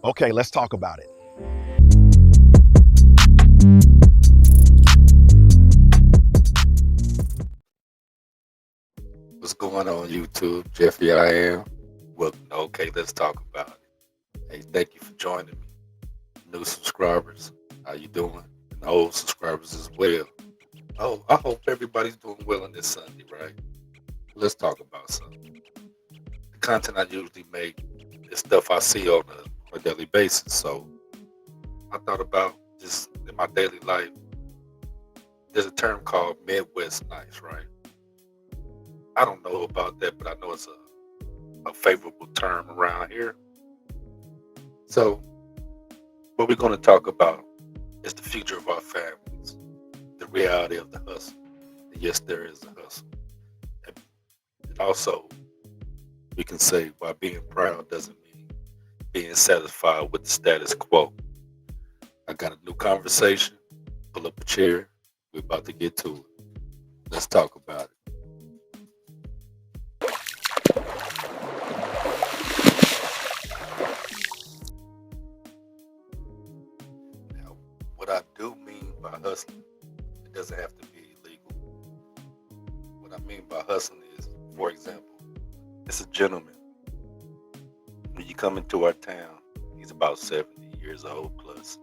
Okay, let's talk about it. What's going on, YouTube? Jeffrey, I am. Welcome to Okay, let's talk about it. Hey, thank you for joining me. New subscribers, how you doing? And old subscribers as well. Oh, I hope everybody's doing well on this Sunday, right? Let's talk about something. The content I usually make is stuff I see on a daily basis. So I thought about just in my daily life. There's a term called Midwest nice, right? I don't know about that, but I know it's a favorable term around here. So what we're going to talk about is the future of our families, the reality of the hustle. And yes, there is a hustle. And also, we can say why being proud doesn't mean being satisfied with the status quo. I got a new conversation. Pull up a chair. We're about to get to it. Let's talk about it. Now, what I do mean by hustling, it doesn't have to be illegal. What I mean by hustling is, for example, it's a gentleman. When you come into our town, he's about 70 years old plus.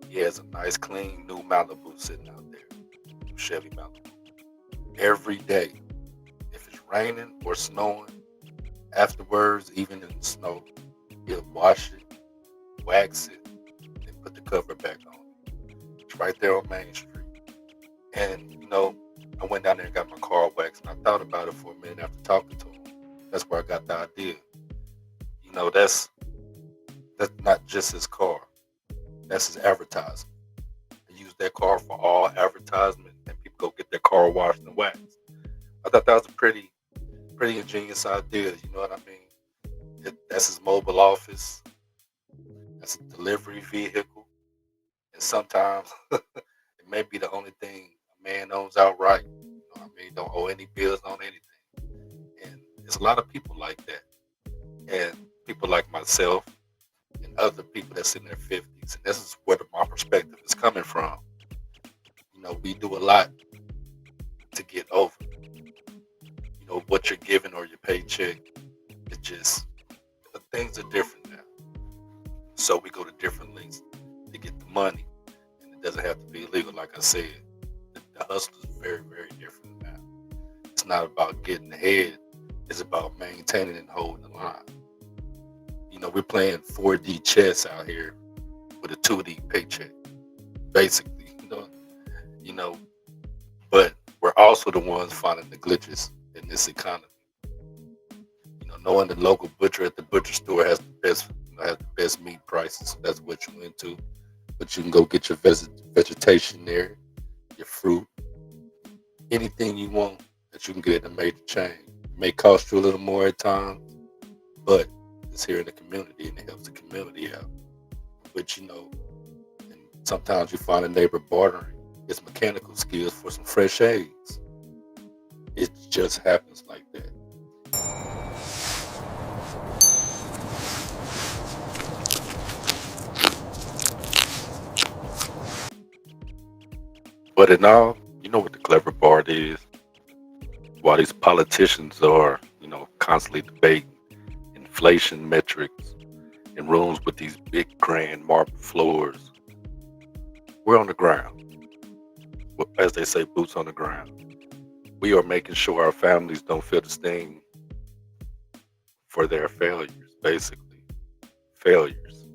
He has a nice, clean, new Malibu sitting out there, new Chevy Malibu. Every day, if it's raining or snowing, afterwards, even in the snow, he'll wash it, wax it, and put the cover back on. It's right there on Main Street. And, I went down there and got my car waxed, and I thought about it for a minute after talking to him. That's where I got the idea. That's not just his car. That's his advertisement. I use that car for all advertisement, and people go get their car washed and waxed. I thought that was a pretty ingenious idea. You know what I mean? That's his mobile office. That's a delivery vehicle, and sometimes it may be the only thing a man owns outright. You know what I mean? Don't owe any bills on anything, and there's a lot of people like that, and people like myself and other people that's in their 50s, and this is where my perspective is coming from. We do a lot to get over. What you're given or your paycheck. It just things are different now. So we go to different lengths to get the money, and it doesn't have to be illegal. Like I said, the hustle is very, very different now. It's not about getting ahead. It's about maintaining and holding the line. We're playing 4D chess out here with a 2D paycheck, basically. You know, but we're also the ones finding the glitches in this economy. Knowing the local butcher at the butcher store has the best meat prices. So that's what you into. But you can go get your vegetation there, your fruit, anything you want that you can get at a major chain. It may cost you a little more at times, but it's here in the community and it helps the community out. But and sometimes you find a neighbor bartering his mechanical skills for some fresh eggs. It just happens like that. But in all, you know what the clever part is? While these politicians are, constantly debating inflation metrics in rooms with these big grand marble floors, we're on the ground. As they say, boots on the ground. We are making sure our families don't feel the sting for their failures, basically. Failures.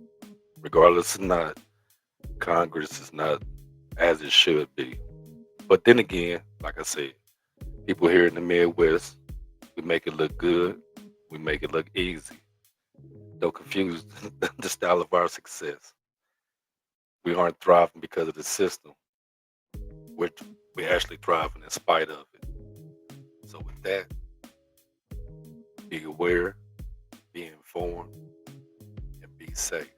Regardless or not, Congress is not as it should be. But then again, like I said, people here in the Midwest, we make it look good. We make it look easy. Don't confuse the style of our success. We aren't thriving because of the system. We're, we're actually thriving in spite of it. So with that, be aware, be informed, and be safe.